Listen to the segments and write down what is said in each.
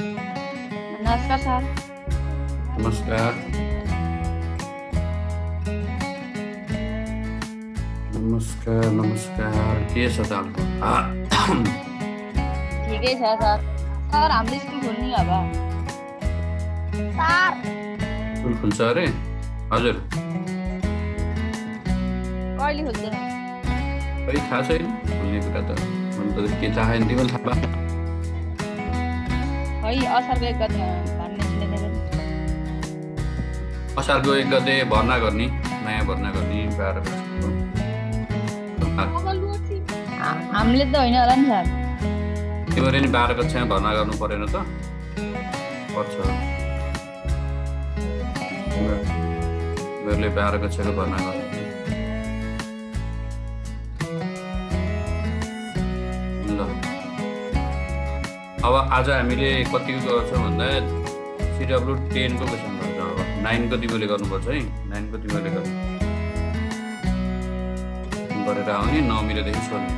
नमस्कार सर। नमस्कार। नमस्कार नमस्कार के छ त ठिकै छ सर। सर हाम्रो स्कुल खोल्ने अब सर स्कुल खुल्छ अरे? हजुर। कहिले खोल्छ? खै थाहा छैन खुल्ने कुरा त। मैले त के थाहा छैन, तिमीलाई थाहा भयो? खै असारको 1 गते भन्ने सुनेको थिएँ। असारको 1 गते भर्ना गर्ने, नयाँ भर्ना गर्ने 12 बजेको। हामीले त होइन होला नि सर। तिमीले नि 12 कक्षामा भर्ना गर्नु परेन त? पर्छ। तिमीहरूले 12 कक्षाको भर्ना गर्नु। ल अब आज हामीले कतिको गर्छौँ भन्दा CW 10 को क्वेसन गर्छौँ। अब 9 को तिमीले गर्नुपर्छ है। 9 को तिमीले गर्नु गरेर आउने, नमिलेदेखि छोड्ने।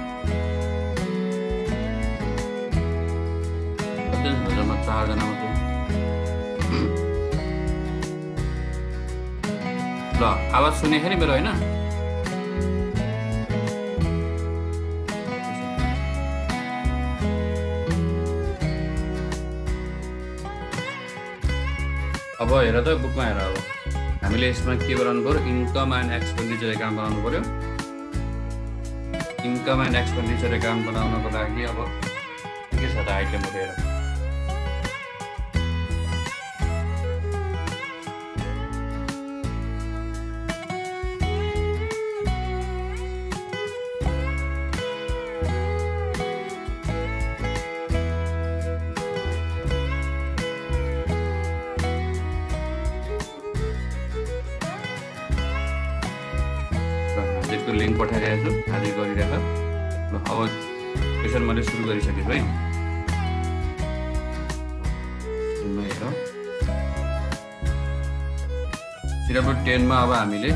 कतिजनामा 4 जना मात्रै। ल आवाज सुने नि मेरो होइन? अब हेर त बुकमा हेर। अब हामीले यसमा के बनाउनु पर्यो? इन्कम एन्ड एक्सपेन्डिचर एकाउन्ट बनाउनु पर्यो। इन्कम एन्ड एक्सपेन्डिचर एकाउन्ट बनाउनको लागि अब के छ त आइटमहरू हेर। हाजिरको लिङ्क पठाइरहेको छु, हाजिर गरिराख। ल अब क्वेसन मैले सुरु गरिसकेको है। हेर CW 10 मा अब हामीले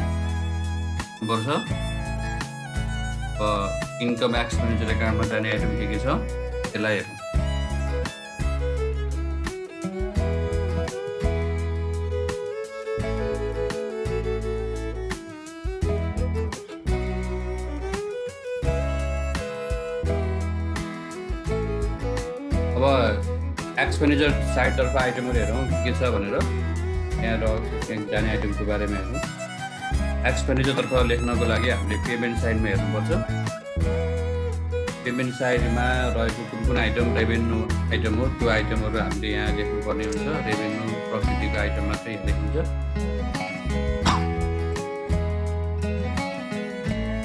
पर्छ इन्कम एक्सपेन्डिचर एकाउन्टमा जाने आइटम के छ त्यसलाई हेरौँ। अब एक्सपेन्डिचर साइडतर्फ आइटमहरू हेरौँ के छ भनेर। यहाँ जाने आइटमको बारेमा हेरौँ। एक्सपेन्डिचरतर्फ लेख्नको लागि हामीले पेमेन्ट साइडमा हेर्नुपर्छ। पेमेन्ट साइडमा रहेको कुन आइटम रेभेन्यू आइटम हो त्यो आइटमहरू हामीले यहाँ लेख्नुपर्ने हुन्छ। रेभेन्यू प्रफिटको आइटममा चाहिँ लेखिन्छ।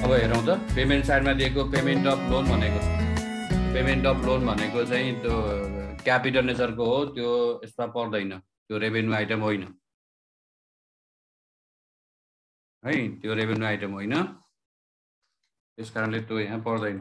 अब हेरौँ त पेमेन्ट साइडमा दिएको पेमेन्ट अफ लोन भनेको छ। पेमेन्ट अफ लोन भनेको चाहिँ त्यो क्यापिटल नेचरको हो, त्यो यसमा पर्दैन, त्यो रेभेन्यू आइटम होइन है। त्यो रेभेन्यू आइटम होइन, त्यस कारणले त्यो यहाँ पर्दैन।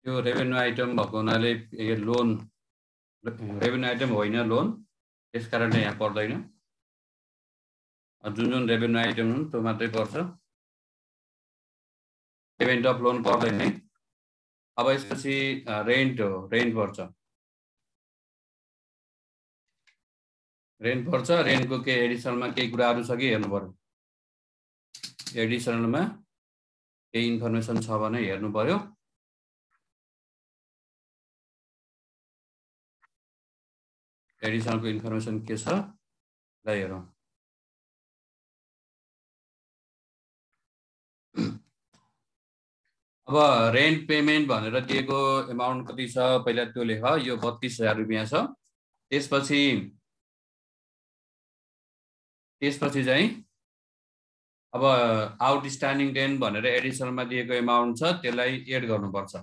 त्यो रेभेन्यू आइटम भएको हुनाले लोन रेभेन्यू आइटम होइन लोन, त्यस कारणले यहाँ पर्दैन। जुन जुन रेभेन्यू आइटम हुन् त्यो मात्रै पर्छ, पेमेन्ट अफ लोन पर्दैन है। अब यसपछि रेन्ट हो, रेन्ट पर्छ। रेन्ट पर्छ। रेन्टको के एडिसनलमा केही कुराहरू छ कि हेर्नु पर्यो। एडिसनलमा केही इन्फर्मेसन छ भने हेर्नु पर्यो। एडिसनलको इन्फर्मेसन के छ ल हेरौँ। अब रेन्ट पेमेन्ट भनेर दिएको एमाउन्ट कति छ पहिला त्यो लेख। यो 32,000 रुपियाँ छ। त्यसपछि चाहिँ अब आउटस्ट्यान्डिङ रेन्ट भनेर एडिसनलमा दिएको एमाउन्ट छ, त्यसलाई एड गर्नुपर्छ।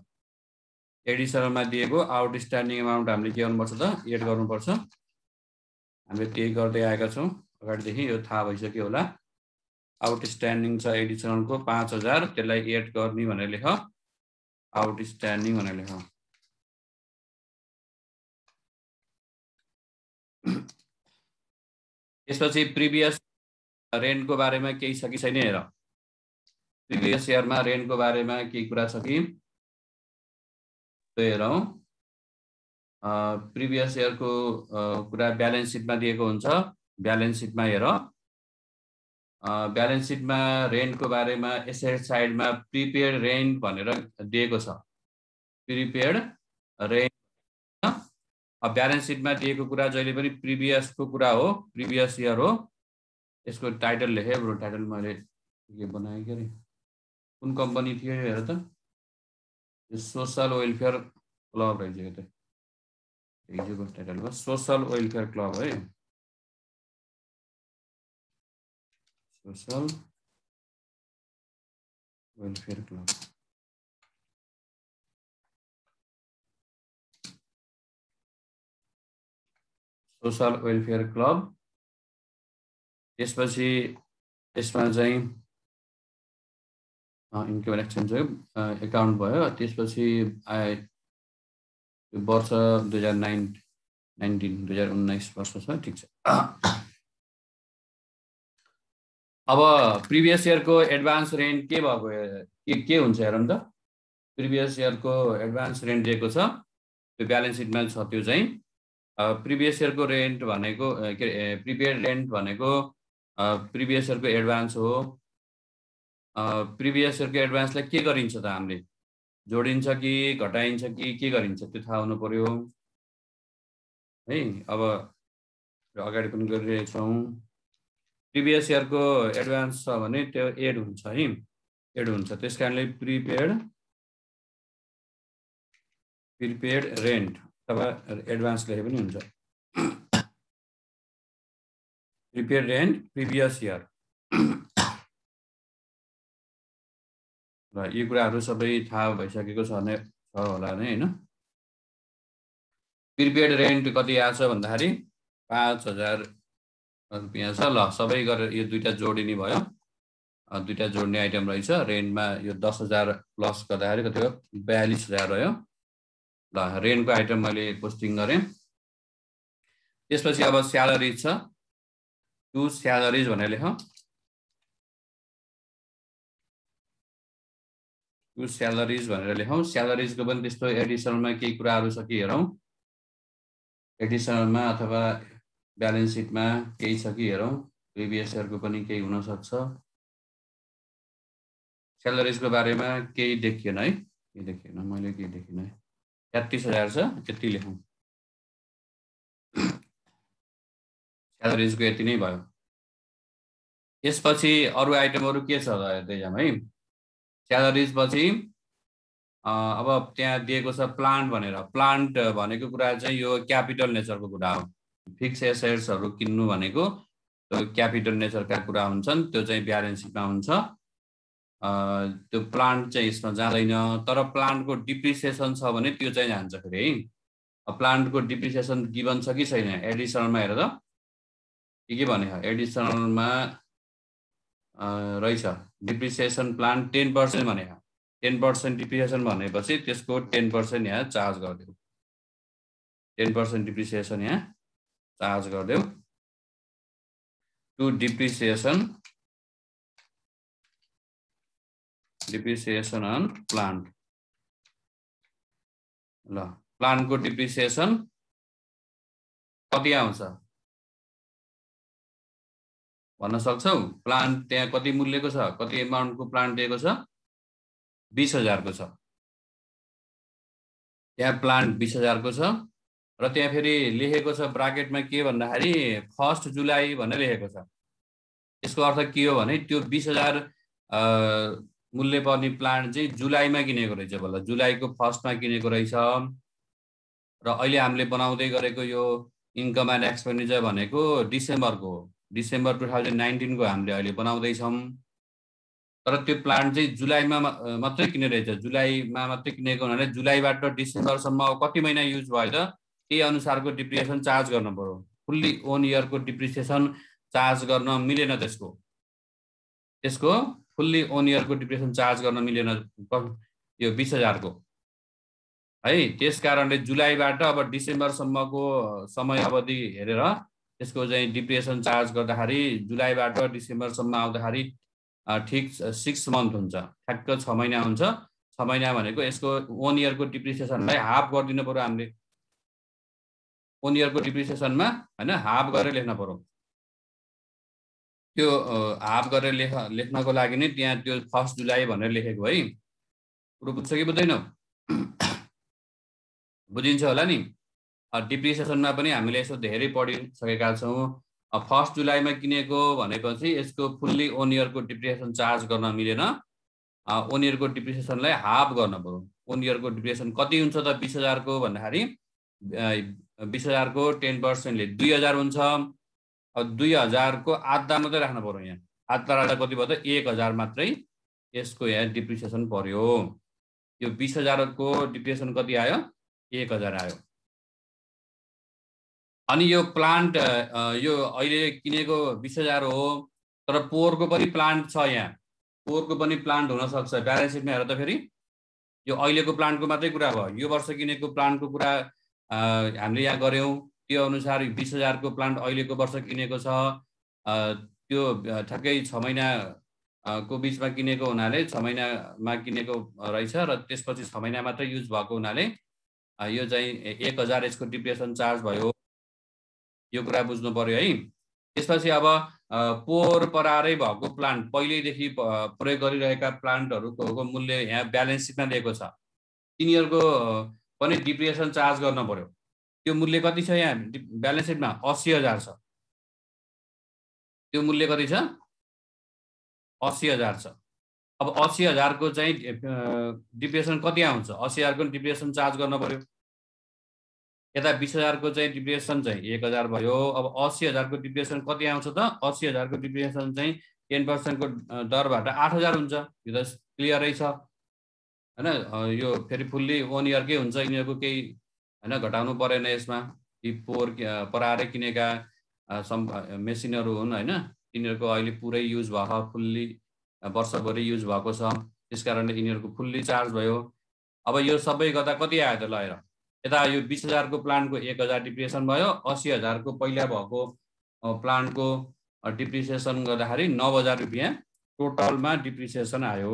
एडिसनलमा दिएको आउटस्ट्यान्डिङ एमाउन्ट हामीले के गर्नुपर्छ त एड गर्नुपर्छ। हामीले त्यही गर्दै आएका छौँ अगाडिदेखि, यो थाहा भइसक्यो होला। आउटस्ट्यान्डिङ छ एडिसनलको 5000 त्यसलाई एड गर्ने भनेर लेख आउटस्ट्यान्डिङ भनेर लेख त्यसपछि प्रिभियस रेन्टको बारेमा केही छ कि छैन हेर प्रिभियस इयरमा रेन्टको बारेमा केही कुरा छ कि हेरौँ प्रिभियस इयरको कुरा ब्यालेन्स सिटमा दिएको हुन्छ ब्यालेन्स सिटमा हेर ब्यालेन्स सिटमा रेन्टको बारेमा एसेट साइडमा प्रिपेड रेन्ट भनेर दिएको छ प्रिपेड रेन्ट ब्यालेन्स सिटमा दिएको कुरा जहिले पनि प्रिभियसको कुरा हो प्रिभियस इयर हो यसको टाइटल लेखेँ ब्रो टाइटल मैले के बनाएँ के अरे कुन कम्पनी थियो हेर त सोशल वेलफेयर क्लब रहेछ के त हिजोको टाइटल हो सोशल वेलफेयर क्लब है social welfare club social welfare club त्यसपछि यसमा चाहिँ इन्कम एक्सचेन्ज एकाउन्ट भयो त्यसपछि वर्ष 2019 वर्ष छ ठीक छ अब प्रिभियस इयरको एडभान्स रेन्ट के भएको के हुन्छ हेरौँ त प्रिभियस इयरको एडभान्स रेन्ट दिएको छ त्यो ब्यालेन्स सिटमा छ त्यो चाहिँ प्रिभियस इयरको रेन्ट भनेको के प्रिपेड रेन्ट भनेको प्रिभियस इयरको एडभान्स हो प्रिभियस इयरको एडभान्सलाई के गरिन्छ त हामीले जोडिन्छ कि घटाइन्छ कि के गरिन्छ त्यो थाहा हुनु पर्यो है अब अगाडि पनि गरिरहेछौँ प्रिभियस इयरको एडभान्स छ भने त्यो एड हुन्छ है एड हुन्छ त्यस कारणले प्रिपेड रेन्ट अथवा एडभान्स लेखे पनि हुन्छ प्रिपेड रेन्ट प्रिभियस इयर र यी कुराहरू सबै थाहा भइसकेको छ होला नै हैन प्रिपेड रेन्ट कति आछ भन्दाखेरि 5000 रुपैयाँ छ ल सबै गरेर यो दुईटा जोडिने भयो दुईटा जोड्ने आइटम रहेछ रेन्टमा यो 10000 प्लस गर्दाखेरि कति हो 42000 रह्यो ल रेन्टको आइटम मैले पोस्टिङ गरेँ त्यसपछि अब स्यालरिज छ टु स्यालरिज भनेर लेख टु स्यालरिज भनेर लेखौँ स्यालरिजको पनि त्यस्तो एडिसनलमा केही कुराहरू छ कि हेरौँ एडिसनलमा अथवा ब्यालेन्स सिटमा केही छ कि हेरौँ प्रिभियस इयरको पनि केही हुनसक्छ स्यालरिजको बारेमा केही देखिएन है केही देखिएन मैले केही देखिनँ 33000 छ यति लेखौँ स्यालरिजको यति नै भयो यसपछि अरू आइटमहरू के छ हेर्दै जाउँ है स्यालरिज पछि अब त्यहाँ दिएको छ प्लान्ट भनेर प्लान्ट भनेको कुरा चाहिँ यो क्यापिटल नेचरको कुरा हो फिक्स एसेट्सहरू किन्नु भनेको त्यो क्यापिटल नेचरका कुरा हुन्छन् त्यो चाहिँ ब्यालेन्स सिटमा हुन्छ त्यो प्लान्ट चाहिँ यसमा जाँदैन तर प्लान्टको डिप्रिसिएसन छ भने त्यो चाहिँ जान्छ फेरि है प्लान्टको डिप्रिसिएसन गिभन छ कि छैन एडिसनलमा हेर त के भने एडिसनलमा रहेछ डिप्रिसिएसन प्लान 10% भने 10% डिप्रिसिएसन भनेपछि त्यसको 10% यहाँ चार्ज गरिदेऊ 10% डिप्रिसिएसन यहाँ चार्ज गरिदेऊ टु डिप्रिसिएसन अन प्लान्ट ल प्लान्टको डिप्रिसिएसन कति आउँछ भन्न सक्छौ प्लान्ट त्यहाँ कति मूल्यको छ कति एमाउन्टको प्लान्ट दिएको छ 20000 को छ त्यहाँ प्लान्ट 20000 को छ र त्यहाँ फेरि लेखेको छ ब्राकेटमा के भन्दाखेरि 1 जुलाई भनेर लेखेको छ यसको अर्थ के हो भने त्यो 20000 मूल्य पर्ने प्लान्ट चाहिँ जुलाईमा किनेको रहेछ बल्ल जुलाईको फर्स्टमा किनेको रहेछ र अहिले हामीले बनाउँदै गरेको यो इन्कम एन्ड एक्सपेन्डिचर भनेको डिसेम्बरको हो डिसेम्बर 2019 को हामीले अहिले बनाउँदै छौं तर त्यो प्लान्ट चाहिँ जुलाईमा मात्रै किने रहेछ जुलाईमा मात्रै किनेको हुनाले जुलाईबाट डिसेम्बरसम्म कति महिना युज भयो त त्यही अनुसारको डिप्रिसिएसन चार्ज गर्नु पर्यो फुल्ली 1 इयर को डिप्रिसिएसन चार्ज गर्न मिलेन त्यसको यसको फुल्ली 1 इयरको डिप्रेसन चार्ज गर्न मिलेन यो 20,000 को है। त्यसकारणले जुलाईबाट अब डिसेम्बरसम्मको समय अवधि हेरेर यसको चाहिँ डिप्रेसन चार्ज गर्दाखेरि जुलाईबाट डिसेम्बरसम्म आउँदाखेरि ठिक 6 मन्थ हुन्छ, ठ्याक्क 6 महिना हुन्छ। 6 महिना भनेको यसको 1 इयरको डिप्रिसिएसनलाई हाफ गरिदिनु पर्यो हामीले। 1 इयरको डिप्रिसिएसनमा हैन हाफ गरेर लेख्न पर्यो। त्यो हाफ गरेर लेख्नको लागि नै त्यहाँ त्यो 1 जुलाई भनेर लेखेको है। कुरो बुझ्छ कि बुझ्दैनौ? बुझिन्छ होला नि। डिप्रिसिएसनमा पनि हामीले यसो धेरै पढिसकेका छौँ। 1 जुलाईमा किनेको भनेपछि यसको फुल्ली 1 इयरको डिप्रिसिएसन चार्ज गर्न मिलेन। 1 इयरको डिप्रिसिएसनलाई हाफ गर्न पर्यो। 1 इयरको डिप्रिसिएसन कति हुन्छ त 20,000 को भन्दाखेरि 20,000 को 10% ले 2,000 हुन्छ। अब 2,000 को आधा मात्रै राख्नु पर्यो यहाँ। आधा राख्दा कति भयो त 1,000 मात्रै यसको यहाँ डिप्रिसिएसन पर्यो। यो 20,000 को डिप्रिसिएसन कति आयो? 1,000 आयो। अनि यो प्लान्ट यो अहिले किनेको 20,000 हो, तर पोहोरको पनि प्लान्ट छ यहाँ। पोहोरको पनि प्लान्ट हुन सक्छ। ब्यालेन्स सिटमा हेर त फेरि। यो अहिलेको प्लान्टको मात्रै कुरा भयो। यो वर्ष किनेको प्लान्टको कुरा हामीले यहाँ गर्यौं। त्यो अनुसार 20,000 को प्लान्ट अहिलेको वर्ष किनेको छ। त्यो ठ्याक्कै 6 महिना को बीचमा किनेको हुनाले 6 महिनामा किनेको रहेछ र त्यसपछि 6 महिना मात्रै युज भएको हुनाले यो चाहिँ 1,000 यसको डिप्रेसन चार्ज भयो। यो कुरा बुझ्नु पर्यो है। त्यसपछि अब पोहोर परारै भएको प्लान्ट पहिल्यैदेखि प्रयोग गरिरहेका प्लान्टहरूको मूल्य यहाँ ब्यालेन्स सिटमा दिएको छ। तिनीहरूको पनि डिप्रेसन चार्ज गर्न पर्यो। त्यो मूल्य कति छ यहाँ ब्यालेन्स सिटमा? 80,000 छ। त्यो मूल्य कति छ? 80,000 छ। अब 80,000 को चाहिँ डिप्रेसन कति आउँछ? 80,000 को डिप्रेसन चार्ज गर्न पर्यो। यता 20,000 को चाहिँ डिप्रेसन चाहिँ 1,000 भयो। अब 80,000 को डिप्रेसन कति आउँछ त? 80,000 को डिप्रेसन चाहिँ 10% को दरबाट 8,000 हुन्छ। यो त क्लियरै छ हैन। यो फेरि फुल्ली 1 इयरकै हुन्छ। यिनीहरूको केही हैन घटाउनु परेन यसमा। यी पोहोर परारै किनेका मेसिनहरू हुन् हैन। यिनीहरूको अहिले पुरै युज भएको, फुल्ली वर्षभरि युज भएको छ। त्यसकारणले यिनीहरूको फुल्ली चार्ज भयो। अब यो सबै गर्दा कति आयो त? ल हेर, यता यो 20,000 को प्लान्टको 1,000 डिप्रिसिएसन भयो। 80,000 को पहिला भएको प्लान्टको डिप्रिसिएसन गर्दाखेरि 9,000 रुपैयाँ टोटलमा डिप्रिसिएसन आयो।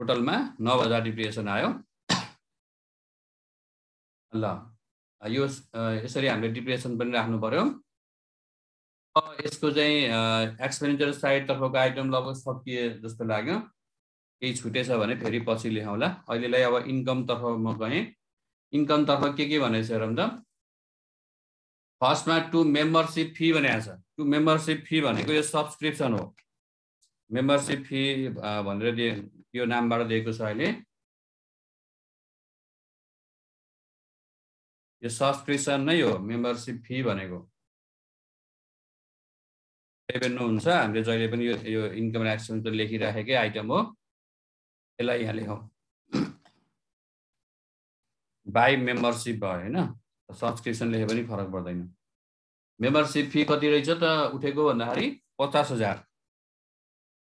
टोटलमा 9,000 डिप्रिसिएसन आयो। ल यो यसरी हामीले डिप्रिसिएसन पनि राख्नु पर्यो। यसको चाहिँ एक्सपेन्डिचर साइड तर्फको आइटम लगभग सकिए जस्तो लाग्यो। केही छुटेछ भने फेरि पछि लेखौँला। अहिलेलाई अब इन्कम तर्फ म गएँ। इन्कम तर्फ के भनेछ हेरौँ त। फर्स्टमा टु मेम्बरशिप फी भनेको छ। टु मेम्बरशिप फी भनेको यो सब्सक्रिप्सन हो। मेम्बरशिप फी भनेर यो नामबाट दिएको छ अहिले। यो सब्सक्रिप्सन नै हो मेम्बरशिप फी भनेको। रेभेन्यू हुन्छ। हामीले जहिले पनि यो इन्कम र एक्सपेन्डिचर लेखिराखेकै आइटम हो। यसलाई यहाँ लेखौँ। बाई मेम्बरशिप भयो हैन। सब्सक्रिप्सन लेखे पनि फरक पर्दैन। मेम्बरशिप फी कति रहेछ त उठेको भन्दाखेरि 50,000।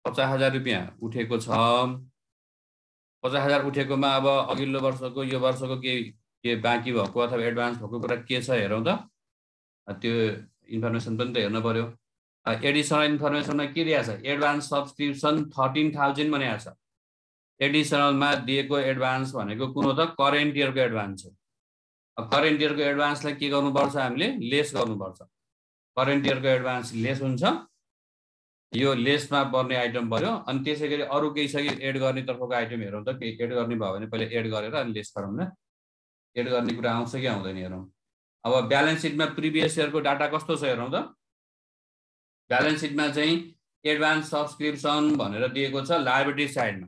50,000 रुपैयाँ उठेको छ। 50,000 उठेकोमा अब अघिल्लो वर्षको यो वर्षको के बाँकी भएको अथवा एडभान्स भएको कुरा के छ हेरौँ त। त्यो इन्फर्मेसन पनि त हेर्न पर्यो। एडिसनल इन्फर्मेसनमा के दिएको छ? एडभान्स सब्सक्रिप्सन 13,000 भनेको छ। एडिसनलमा दिएको एडभान्स भनेको कुन हो त? करेन्ट इयरको एडभान्स हो। करेन्ट इयरको एडभान्सलाई के गर्नुपर्छ? हामीले लेस गर्नुपर्छ। करेन्ट इयरको एडभान्स लेस हुन्छ। यो लेसमा पर्ने आइटम पर्यो। अनि त्यसैगरी अरू केही छ कि एड गर्ने तर्फको आइटम हेरौँ त। केही एड गर्ने भयो भने पहिले एड गरेर अनि लेस गरौँ न। एड गर्ने कुरा आउँछ कि आउँदैन हेरौँ। अब ब्यालेन्स सिटमा प्रिभियस इयरको डाटा कस्तो छ हेरौँ त। ब्यालेन्स सिटमा चाहिँ एडभान्स सब्सक्रिप्सन भनेर दिएको छ लायबिलिटी साइडमा।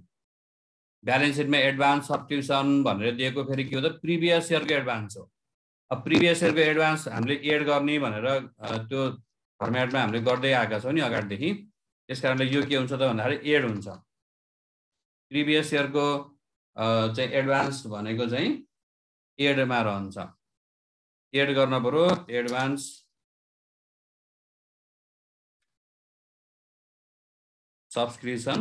ब्यालेन्स सिटमा एडभान्स सब्सक्रिप्सन भनेर दिएको फेरि के हो त? प्रिभियस इयरको एडभान्स हो। अब प्रिभियस इयरको एडभान्स हामीले एड गर्ने भनेर त्यो फर्मेटमा हामीले गर्दै आएका छौँ नि अगाडिदेखि। त्यसकारणले यो के हुन्छ त भन्दाखेरि एड हुन्छ। प्रिभियस इयरको चाहिँ एडभान्स भनेको चाहिँ एडमा रहन्छ। एड गर्न पर्यो। Advance subscription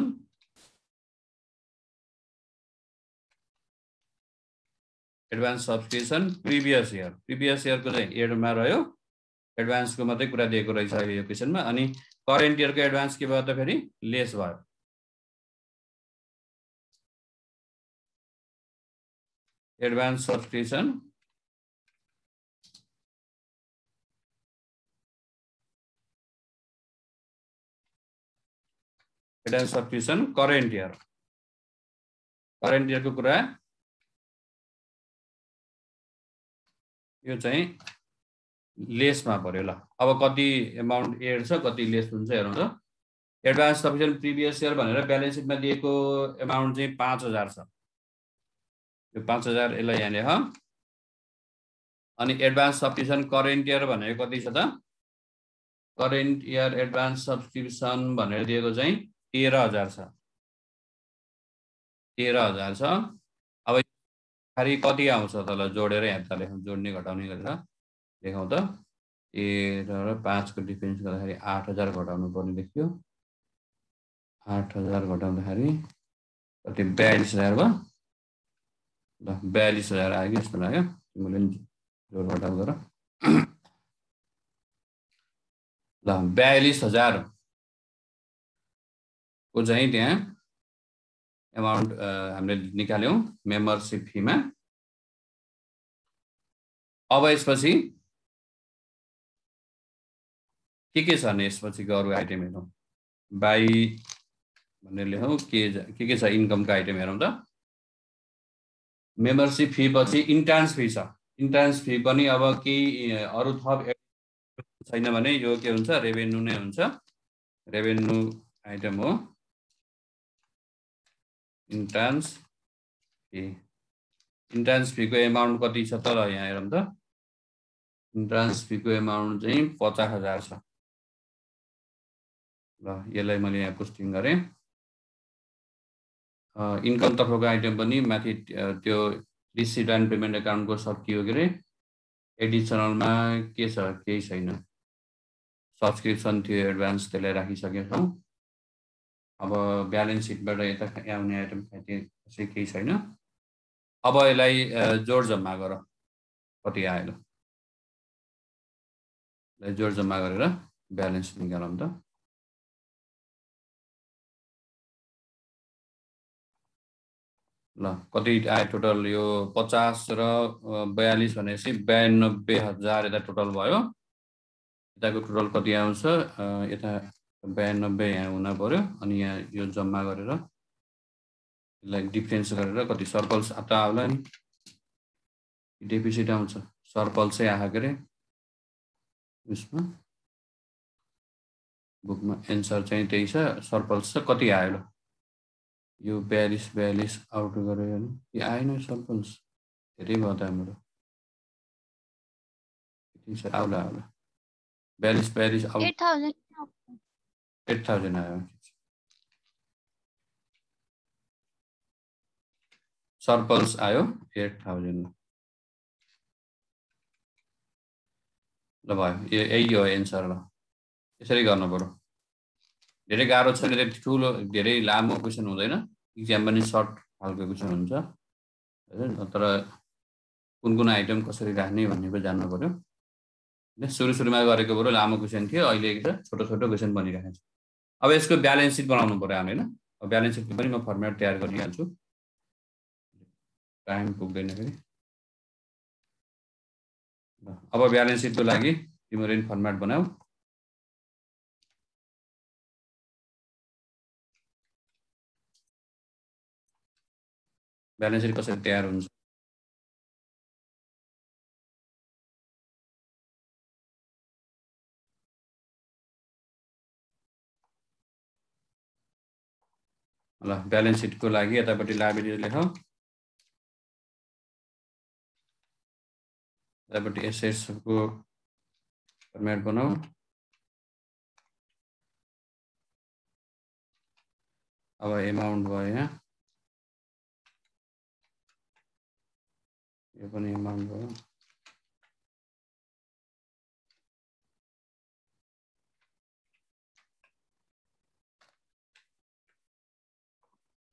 advance subscription previous year को चाहिँ एडमा रह्यो एडभान्स को मात्रै कुरा दिएको रहेछ अहिले यो क्वेशनमा अनि करेन्ट इयर को एडभान्स के भयो त फेरि लेस भयो एडभान्स सब्सक्रिप्सन करेन्ट इयर को कुरा यो चाहिँ लेसमा पर्यो ल अब कति अमाउन्ट एड छ कति लेस हुन्छ हेरौँ त एडभान्स सब्सक्रिप्सन प्रिभियस इयर भनेर ब्यालेन्स सिटमा दिएको अमाउन्ट चाहिँ 5000 छ यो 5000 यसलाई यहाँ लेख अनि एडभान्स सब्सक्रिप्सन करेन्ट इयर भनेको कति छ त करेन्ट इयर एडभान्स सब्सक्रिप्सन भनेर दिएको चाहिँ 13000 छ 13000 छ अब फेरि कति आउँछ त ल जोडेर यहाँ त लेखौँ जोड्ने घटाउने गरेर लेखौँ त 13 र 5 को डिफरेन्स गर्दाखेरि 8000 घटाउनु पर्ने देखियो 8000 घटाउँदाखेरि कति 42000 भयो ल 42000 आयो जस्तो लाग्यो तिमीले जोड घटाउ गर ल 42000 को चाहिँ त्यहाँ अमाउन्ट हामीले निकाल्यौं मेम्बरशिप फीमा अब यसपछि के छ नि यसपछिको अरु आइटम हेरौं बाइ भनेर लेखौं के छ इन्कमको आइटम हेरौं त मेम्बरशिप फी पछि इन्ट्रान्स फी छ इन्ट्रान्स फी पनि अब केही अरु थप छैन भने यो के हुन्छ रेभेन्यू नै हुन्छ रेभेन्यू आइटम हो इन्ट्रान्स फी को अमाउन्ट कति छ त यहाँ हेरौं त इन्ट्रान्स फी को अमाउन्ट चाहिँ 50000 छ ल यसलाई मैले यहाँ पोस्टिङ गरे इन्कम तर्फको आइटम पनि माथि त्यो रिसिट एन्ड पेमेन्ट अकाउन्ट को सकियो के रे एडिसनलमा के छ केही छैन सब्स्क्रिप्सन थियो एडभान्स त्यसलाई राखिसकेका छौं अब ब्यालेन्स सिटबाट यता आउने आइटम चाहिँ केही छैन अब यसलाई जोड जम्मा गर कति आयो ल जोड जम्मा गरेर ब्यालेन्स निकालौं त ल कति आयो टोटल यो 50 र 42 भनेपछि 92000 यता टोटल भयो यताको टोटल कति आउँछ यता 92 यहाँ हुन पर्यो अनि यहाँ यो जम्मा गरेर यसलाई डिफरेन्स गरेर कति सर्कल्स आता आउला नि डेफिसिट आउँछ सर्कल चाहिँ आहा गरे यसमा बुकमा एन्सर चाहिँ त्यही छ सर्कल्स चाहिँ कति आयो ल यो 42 आउट गरे नि यो आएन सर्कल्स धेरै भयो त हाम्रो ठीक छ आउला 42 आउट 8000 आयो सर्कल्स आयो 8000 ल भयो यही हो एन्सर ल यसरी गर्नु पर्यो धेरै गाह्रो छ नि ठुलो धेरै लामो क्वेशन हुँदैन एक्जाम पनि सर्ट खालको क्वेशन हुन्छ तर कुन आइटम कसरी राख्ने भन्ने पनि जान्नु पर्यो सुरुमा गरेको बरु लामो क्वेशन थियो अहिले चाहिँ छोटो छोटो क्वेशन बनिरहेको छ अब यसको ब्यालेन्स सिट बनाउनु पर्यो हामी हैन अब ब्यालेन्स सिट पनि म फर्मेट तयार गरिहाल्छु टाइम पुग्दैन फेरि अब ब्यालेन्स सिटको लागि तिम्रो फर्मेट बनाऊ ब्यालेन्स सिट कसरी तयार हुन्छ ल ब्यालेन्स सिट को लागि यतापट्टि लायबिलिटी लेखौं यतापट्टि एसेट्स को फर्मेट बनाऊ अब अमाउन्ट भयो यहाँ यो पनि अमाउन्ट भयो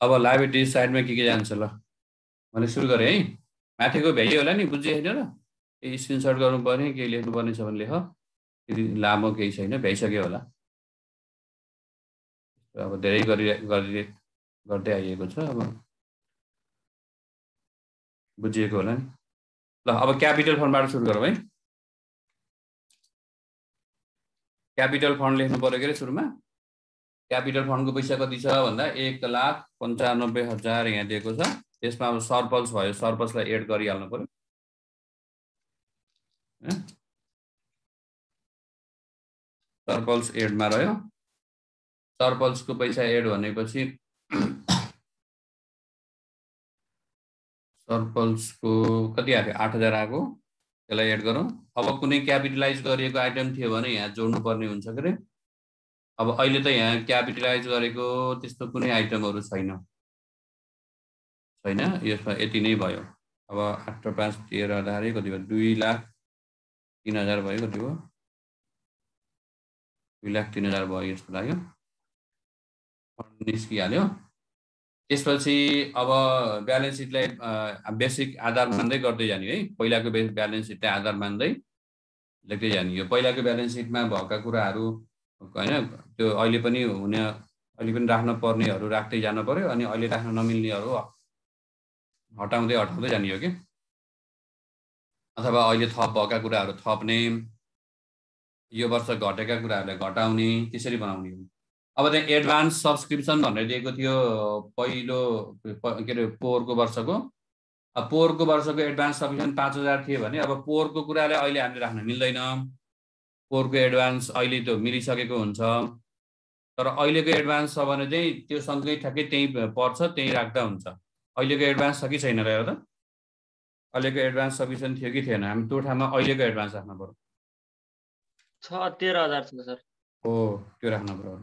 अब लाइबिलिटी साइडमा के जान्छ ल भने सुरु गरेँ है। माथिको भ्याइयो होला नि, बुझ्यो होइन र? केही स्क्रिनसट गर्नुपर्ने केही लेख्नुपर्ने छ भने लेख। यदि लामो केही छैन, भ्याइसक्यो होला। अब धेरै गर्दै आइएको छ, अब बुझिएको होला नि। ल अब क्यापिटल फन्डबाट सुरु गरौँ है। क्यापिटल फन्ड लेख्नु पर्यो के अरे सुरुमा। क्यापिटल फन्डको पैसा कति छ भन्दा 1,95,000 यहाँ दिएको छ। त्यसमा अब सरप्लस भयो, सरप्लसलाई एड गरिहाल्नु पर्यो। सरप्लस एडमा रह्यो। सरप्लसको पैसा एड भनेपछि सरप्लसको कति आयो? 8,000 आएको। त्यसलाई एड गरौँ। अब कुनै क्यापिटलाइज गरिएको आइटम थियो भने यहाँ जोड्नु पर्ने हुन्छ के अरे। अब अहिले त यहाँ क्यापिटलाइज गरेको त्यस्तो कुनै आइटमहरू छैन। यसमा यति नै भयो। अब 8 र 5 13,000 कति भयो? 2,03,000 भयो। कति भयो? 2,03,000 भयो जस्तो लाग्यो। निस्किहाल्यो। त्यसपछि अब ब्यालेन्स सिटलाई बेसिक आधार मान्दै गर्दै जाने है। पहिलाको ब्यालेन्स सिटलाई आधार मान्दै लेख्दै जाने। यो पहिलाको ब्यालेन्स सिटमा भएका कुराहरू हैन, त्यो अहिले पनि राख्न पर्नेहरू राख्दै जानु पर्यो, अनि अहिले राख्न नमिल्नेहरू हटाउँदै जाने हो कि। अथवा अहिले थप भएका कुराहरू थप्ने, यो वर्ष घटेका कुराहरूलाई घटाउने, त्यसरी बनाउने हो। अब त्यहाँ एडभान्स सब्सक्रिप्सन भनेर दिएको थियो पहिलो के अरे पोहोरको वर्षको। अब पोहोरको वर्षको एडभान्स सब्सक्रिप्सन 5,000 थियो भने अब पोहोरको कुरालाई अहिले हामीले राख्न मिल्दैन। पोहोरको एडभान्स अहिले त्यो मिलिसकेको हुन्छ। तर अहिलेको एडभान्स छ भने चाहिँ त्यो सँगै ठ्याक्कै त्यही पर्छ, त्यही राख्दा हुन्छ। अहिलेको एडभान्स छ कि छैन र? त अहिलेको एडभान्स सब्सक्रिप्सन थियो कि थिएन? हामी त्यो ठाउँमा अहिलेको एडभान्स राख्नु पर्यो। 13,000 छ सर। हो, त्यो राख्नु पर्यो।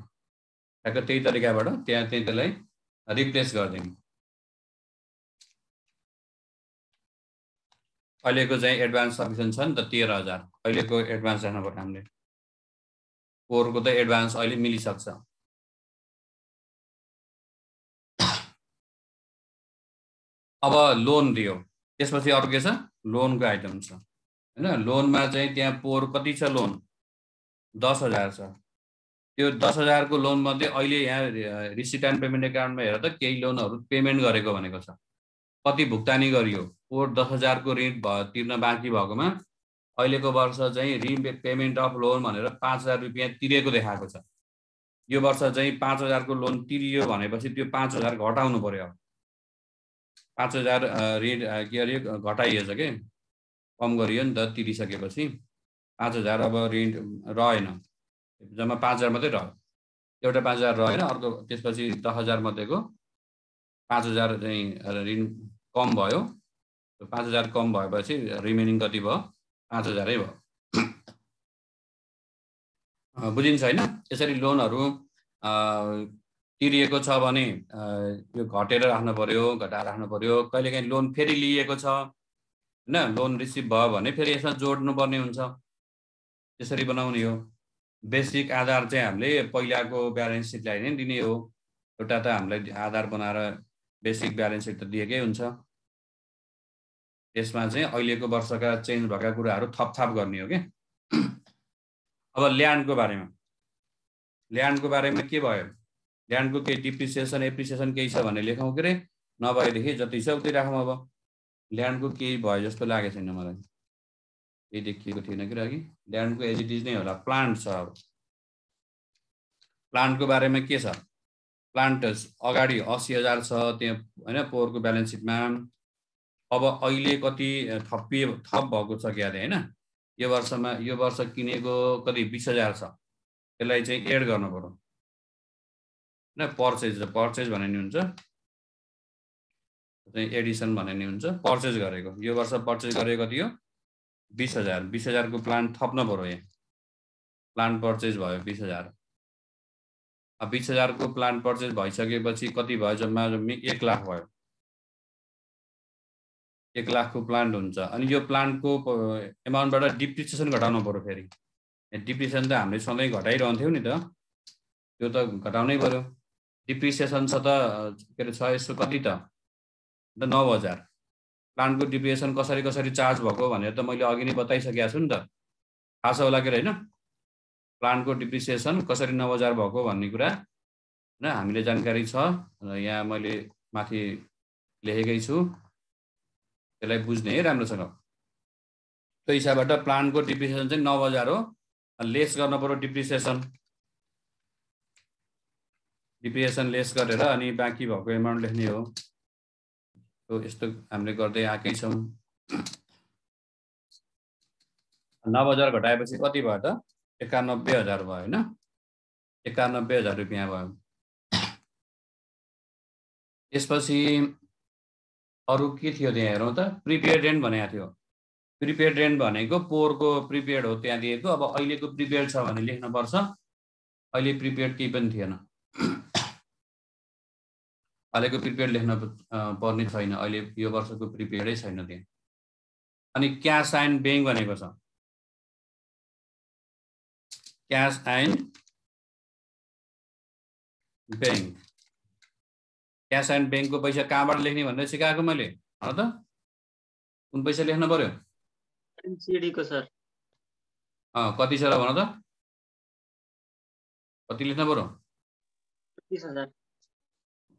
ठ्याक्क त्यही तरिकाबाट त्यसलाई रिप्लेस गरिदिनु। अहिलेको चाहिँ एडभान्स सब्सक्रिप्सन छ नि त 13,000। अहिलेको एडभान्स राख्नु पर्यो हामीले। पोहोरको त एडभान्स अहिले मिलिसक्छ। अब लोन दियो, त्यसपछि अरु के छ? लोनको आइटम छ हैन। लोनमा चाहिँ त्यहाँ पोहोर कति छ? लोन 10,000 छ। त्यो 10,000 को लोन मध्ये अहिले यहाँ रिसिट एन्ड पेमेन्ट एकाउन्टमा हेर त केही लोनहरू पेमेन्ट गरेको भनेको छ। कति भुक्तानी गरियो? पोहोर 10,000 को ऋण तिर्न बाँकी भएकोमा अहिलेको वर्ष चाहिँ रिपेमेन्ट अफ लोन भनेर 5,000 रुपैयाँ तिरेको देखाएको छ। यो वर्ष चाहिँ 5,000 को लोन तिरियो भनेपछि त्यो 5,000 घटाउनु पर्यो। 5,000 ऋण के अरे घटाइएछ के, कम गरियो नि त तिरिसकेपछि। 5,000 अब ऋण रहेन, जम्मा 5,000 मात्रै रह्यो। एउटा 5,000 रहेन, अर्को त्यसपछि 10,000 मध्येको 5,000 चाहिँ ऋण कम भयो। 5,000 कम भएपछि रिमेनिङ कति भयो? 5,000 भयो। बुझिन्छ हैन? यसरी लोनहरू तिरिएको छ भने यो घटेर राख्नु पर्यो, घटाएर राख्नु पर्यो। कहिलेकाहीँ लोन फेरि लिएको छ हैन, लोन रिसिभ भयो भने फेरि यसमा जोड्नु पर्ने हुन्छ। त्यसरी बनाउने हो। बेसिक आधार चाहिँ हामीले पहिलाको ब्यालेन्स सिटलाई नै दिने हो। एउटा त हामीलाई आधार बनाएर बेसिक ब्यालेन्स सिट त दिएकै हुन्छ। त्यसमा चाहिँ अहिलेको वर्षका चेन्ज भएका कुराहरू थपथाप गर्ने हो के। अब ल्यान्डको बारेमा के भयो? ल्यान्डको केही डिप्रिसिएसन एप्रिसिएसन केही छ भने लेखौँ के रे, नभएदेखि जति छ उति राखौँ। अब ल्यान्डको केही भयो जस्तो लागेको छैन मलाई, केही देखिएको थिएन कि अघि। ल्यान्डको एज इट इज नै होला। प्लान्ट छ। अब प्लान्टको बारेमा के छ? प्लान्ट अगाडि 80,000 छ त्यहाँ हैन पोहोरको ब्यालेन्स सिटमा। अब अहिले कति थप भएको छ क्या हैन? यो वर्ष किनेको कति 20,000 छ। त्यसलाई चाहिँ एड गर्नु पर्यो हैन। पर्चेज भने नि हुन्छ, चाहिँ एडिसन भने नि हुन्छ। पर्चेज गरेको, यो वर्ष पर्चेज गरेको कति हो? 20,000। 20,000 को प्लान्ट थप्नु पर्यो। यहाँ प्लान्ट पर्चेज भयो 20,000। अब 20,000 को प्लान्ट पर्चेज भइसकेपछि कति भयो? जम्मा 1 लाख भयो। 1 लाख को प्लान्ट हुन्छ। अनि यो प्लान्टको एमाउन्टबाट डिप्रिसिएसन घटाउनु पर्यो। फेरि डिप्रिसिएसन त हामीले सधैँ घटाइरहन्थ्यौँ नि त, त्यो त घटाउनै पर्यो। डिप्रिसिएसन छ त के अरे छ यसो कति त 9000 प्लान्टको डिप्रिसिएसन कसरी चार्ज भएको भनेर त मैले अघि नै बताइसकेको छु नि त थाहा छ होला के हैन प्लान्टको डिप्रिसिएसन कसरी 9000 भएको भन्ने कुरा हैन हामीले जानकारी छ यहाँ मैले माथि लेखेकै छु त्यसलाई बुझ्ने है राम्रोसँग त्यो हिसाबबाट प्लान्टको डिप्रिसिएसन चाहिँ 9000 हो लेस गर्न पर्यो डिप्रिसिएसन लेस गरेर अनि बाँकी भएको एमाउन्ट लेख्ने हो तो यस्तो हामीले गर्दै आएकै छौं 9000 घटाएपछि कति भयो त 91000 भयो हैन 91000 रुपैयाँ भयो यसपछि अरु के थियो त्यहाँ हेरौं त प्रिपेड रेन्ट भनेको थियो प्रिपेड रेन्ट भनेको पोहोरको प्रिपेड हो त्यहाँ दिएको अब अहिलेको प्रिपेड छ भने लेख्न पर्छ अहिले प्रिपेड केही पनि थिएन अहिलेको प्रिपेड लेख्न पर्ने छैन अहिले यो वर्षको प्रिपेडै छैन त्यहाँ अनि क्याश एन्ड बैंक भनेको छ cash and bank cash and बैंकको पैसा कहाँबाट लेख्ने भनेर सिकाएको मैले हो त कुन पैसा लेख्न पर्यो एनसीडी को सर कति छ र भन त कति लेख्न पर्यो 35000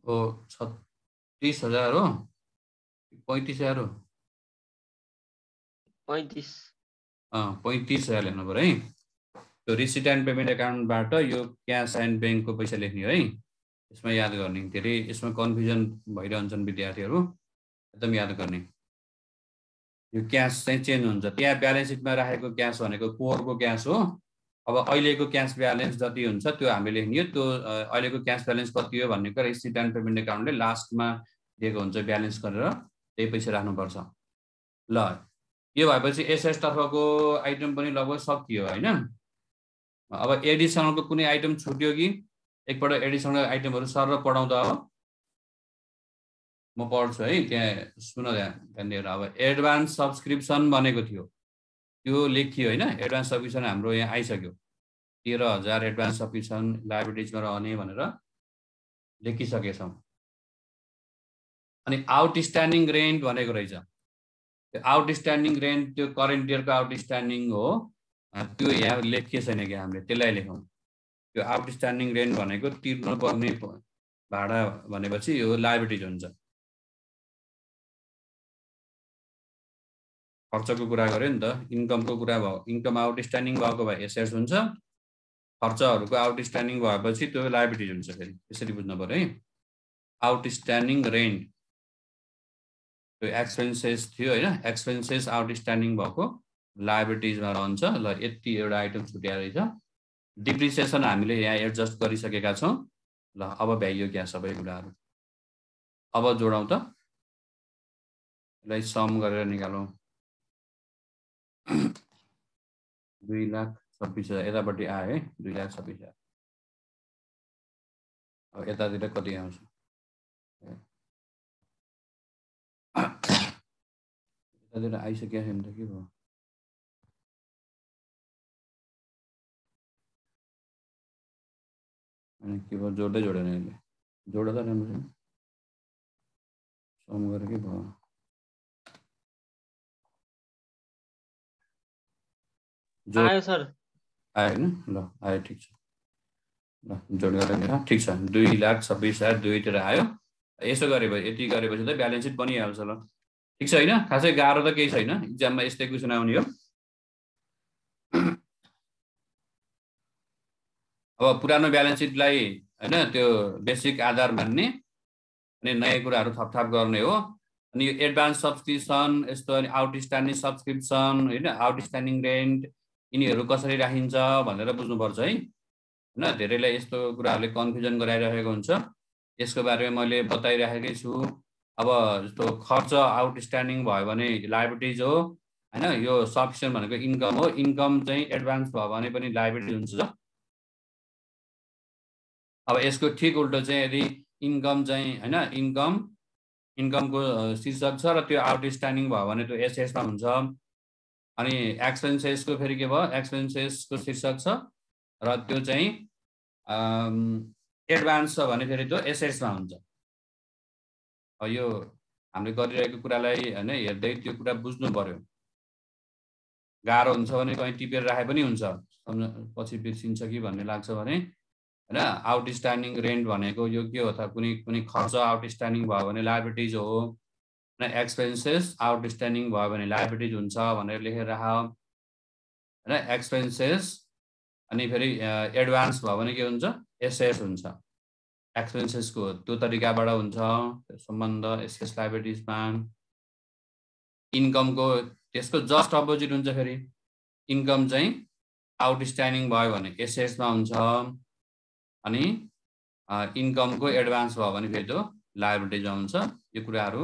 ओ 36000 हो 35000 हो 35000 लेख्नु पर्यो है त्यो रिसिट एन्ड पेमेन्ट एकाउन्टबाट यो क्याश एन्ड बैंकको पैसा लेख्ने है यसमा याद गर्ने धेरै यसमा कन्फ्युजन भइरहन्छन् विद्यार्थीहरु एकदम याद गर्ने यो क्याश चाहिँ चेन्ज हुन्छ त्यहाँ ब्यालेन्स सिटमा राखेको क्याश भनेको पोहोरको क्याश हो अब अहिलेको क्याश ब्यालेन्स जति हुन्छ त्यो हामीले लेख्ने हो त्यो अहिलेको क्याश ब्यालेन्स कति हो भन्ने कुरा रिसिट एन्ड पेमेन्ट एकाउन्टले लास्टमा दिएको हुन्छ ब्यालेन्स गरेर त्यही पैसा राख्नु पर्छ ल यो भएपछि एसएस तर्फको आइटम पनि लगभग सकियो हैन अब एडिसनलको कुनै आइटम छुट्यो कि एकपल्ट एडिसनल आइटमहरु सर पढाउँदा हो म पढ्छु है त्यहाँ सुन ध्यान दिएर अब एडभान्स सब्स्क्रिप्सन बनेको थियो त्यो लेखियो हैन एडभान्स सब्स्क्रिप्सन हाम्रो यहाँ आइसक्यो 13000 एडभान्स सब्स्क्रिप्सन लायबिलिटिजमा रहने भनेर लेखिसकेछौं अनि आउटस्ट्यान्डिङ रेन्ट भनेको रहेछ त्यो आउटस्ट्यान्डिङ रेन्ट त्यो करेन्ट इयरको आउटस्ट्यान्डिङ हो त्यो यहाँ लेखिएको छैन कि हामीले त्यसलाई लेखौं त्यो आउटस्ट्यान्डिङ रेन्ट भनेको तिर्नु पर्ने भाडा भनेपछि यो लायबिलिटिज हुन्छ खर्चको कुरा गर्यो नि त इन्कमको कुरा भयो इन्कम आउटस्ट्यान्डिङ भएको भए एसेट्स हुन्छ खर्चहरुको आउटस्ट्यान्डिङ भएपछि त्यो लायबिलिटिज हुन्छ फेरि यसरी बुझ्नु पर्यो है आउटस्ट्यान्डिङ रेन्ट त्यो एक्सपेन्सेस थियो हैन एक्सपेन्सेस आउटस्ट्यान्डिङ भएको लायबिलिटिजमा रहन्छ ल यति एउटा आइटम छुट्या रहेछ डिप्रिसिएसन हामीले यहाँ एडजस्ट गरिसकेका छौं ल अब भ्याइयो क्या सबै कुराहरु अब जोडौं त यसलाई सम गरेर निकालौं 2,26,000 यतापट्टि आयो है 2,26,000 अब यतातिर कति आउँछ यतातिर आइसक्यो नि त के भयो अनि के भयो जोड्दै जोडेन यसले जोड त राम्रो सम गरेर के भयो आयो सर आयो हैन ल आयो ठीक छ ल जोड गरेर ठीक छ 2,26,000 दुईतिर आयो यसो गरेपछि यति गरेपछि त ब्यालेन्स सिट बनिहाल्छ ल ठीक छ हैन खासै गाह्रो त केही छैन एक्जाममा यस्तै क्वेशन आउने हो अब पुरानो ब्यालेन्स सिटलाई हैन त्यो बेसिक आधार मान्ने अनि नयाँ कुराहरु थपथाप गर्ने हो अनि यो एडभान्स सब्स्क्रिप्सन यस्तो अनि आउटस्ट्यान्डिङ सब्स्क्रिप्सन हैन आउटस्ट्यान्डिङ रेन्ट यिनीहरु कसरी राखिन्छ भनेर बुझ्नु पर्छ है हैन धेरैलाई यस्तो कुराहरुले कन्फ्युजन गराइरहेको हुन्छ यसको बारेमा मैले बताइराखेकै छु अब जस्तो खर्च आउटस्ट्यान्डिङ भयो भने लायबिलिटिज हो हैन यो सब्स्क्रिप्सन भनेको इन्कम हो इन्कम चाहिँ एडभान्स भयो भने पनि लायबिलिटी हुन्छ अब यसको ठीक उल्टो चाहिँ यदि इन्कम चाहिँ हैन इन्कमको शीर्षक छ र त्यो आउटस्ट्यान्डिङ भयो भने त्यो एसएसमा हुन्छ अनि एक्सपेन्सेसको फेरि के भयो एक्सपेन्सेसको शीर्षक छ र त्यो चाहिँ एडभान्स छ भने फेरि त्यो एसेट्समा हुन्छ। यो हामीले गरिरहेको कुरालाई हैन हेर्दै त्यो कुरा बुझ्नु पर्यो। गाह्रो हुन्छ भने कहीँ टिपेर राखे पनि हुन्छ, पछि बिर्सिन्छ कि भन्ने लाग्छ भने हैन। आउटस्ट्यान्डिङ रेन्ट भनेको यो के हो त, कुनै खर्च आउटस्ट्यान्डिङ भयो भने लायबिलिटिज हो हैन। एक्सपेन्सेस आउटस्ट्यान्डिङ भयो भने लायबिलिटिज हुन्छ भनेर लेखेर राख हैन। एक्सपेन्सेस अनि फेरि एडभान्स भयो भने के हुन्छ, एसेट्स हुन्छ। एक्सपेन्सेसको त्यो तरिकाबाट हुन्छ सम्बन्ध एसेट्स लायबिलिटिजमा। इन्कमको त्यसको जस्ट अपोजिट हुन्छ फेरि। इन्कम चाहिँ आउटस्ट्यान्डिङ भयो भने एसेट्समा हुन्छ, अनि इन्कमको एडभान्स भयो भने फेरि त्यो लायबिलिटिजमा हुन्छ। यो कुराहरू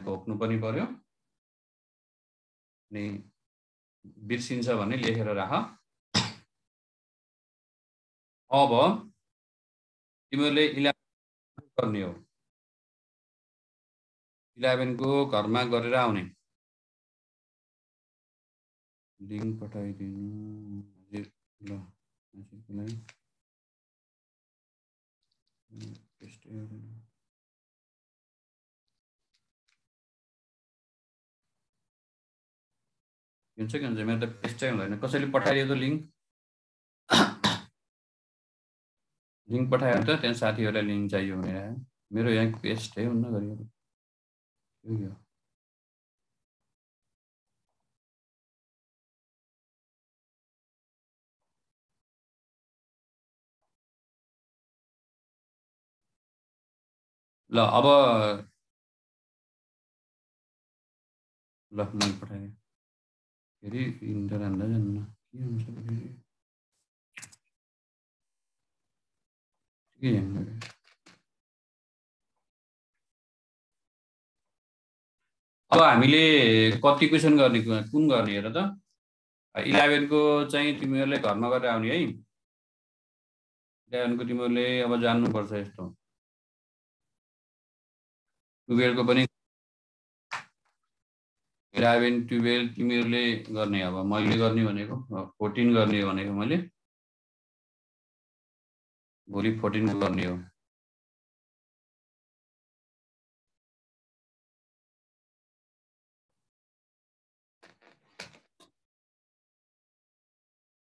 घोक्नु पनि पर्यो, अनि बिर्सिन्छ भने लेखेर राख। अब तिमीहरूले 11 गर्ने हो, 11 को घरमा गरेर आउने। लिङ्क पठाइदिनु ल हजुरलाई। हुन्छ कि हुन्छ, मेरो त पेस्टै हुँदैन। कसैले पठाइदियो त लिङ्क पठायो भने त त्यहाँ साथीहरूलाई लिङ्क चाहियो भनेर। मेरो यहाँ पेस्ट है हुन्न गरेको ल। अब ल मैले पठाएँ फेरि इन्टर हान्दा जान्न के हुन्छ फेरि के अब हामीले कति क्वेसन गर्ने, कुन गर्ने हेर त। 11 को चाहिँ तिमीहरूले घरमा गरेर आउने है। 11 को तिमीहरूले अब जान्नुपर्छ यस्तो। 12 को पनि 11, 12 तिमीहरूले गर्ने। अब मैले गर्ने भनेको 14 गर्ने हो भनेको मैले, भोलि 14 को गर्ने हो।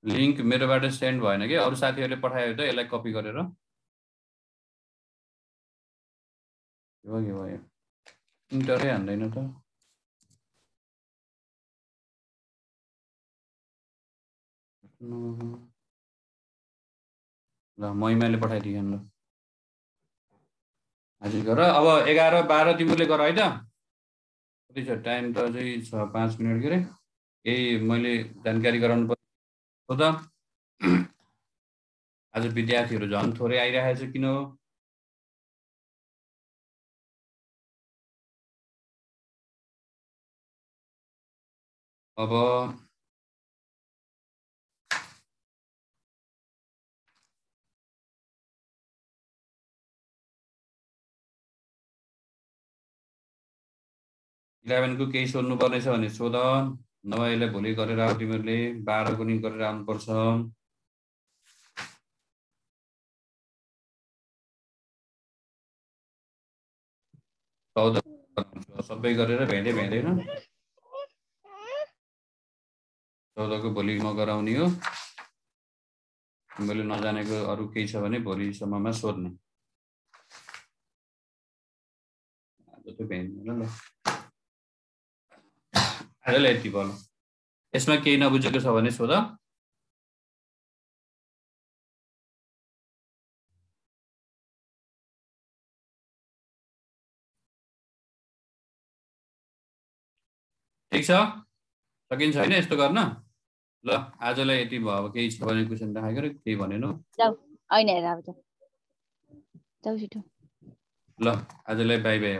लिङ्क मेरोबाट सेन्ड भएन कि, अरू साथीहरूले पठायो त यसलाई कपी गरेर। के भयो इन्टरै हान्दैन त। ल महिमाले पठाइदिएँ ल हजुर गर। अब 11, 12 तिमीहरूले गर है त। कति छ टाइम त अझै छ 5 मिनट के अरे। यही मैले जानकारी गराउनु पर्छ हो त। आज विद्यार्थीहरू झन् थोरै आइरहेको छ, किन हो? अब 11 को केही सोध्नु पर्ने छ भने सोध, नभए यसलाई भोलि गरेर आऊ तिमीहरूले। 12 को नि गरेर आउनुपर्छ। सबै गरेर भ्याइँदैन। 14 को भोलि म गराउने हो। मैले नजानेको अरू केही छ भने भोलिसम्ममा सोध्ने। आज त भ्याइँदैन ल। आजलाई यति भयो। यसमा केही नबुझेको छ भने सोध। ठिक छ, सकिन्छ होइन यस्तो गर्न? ल आजलाई यति भयो। अब केही छ भने क्वेसन राखेको र केही भनेन होइन हेर अब जाऊ छिटो। ल आजलाई बाई बाई।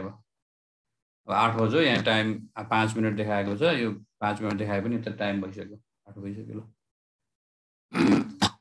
अब 8 बज्यो, यहाँ टाइम 5 मिनट देखाएको छ। यो 5 मिनट देखाए पनि त टाइम भइसक्यो, 8 भइसक्यो। ल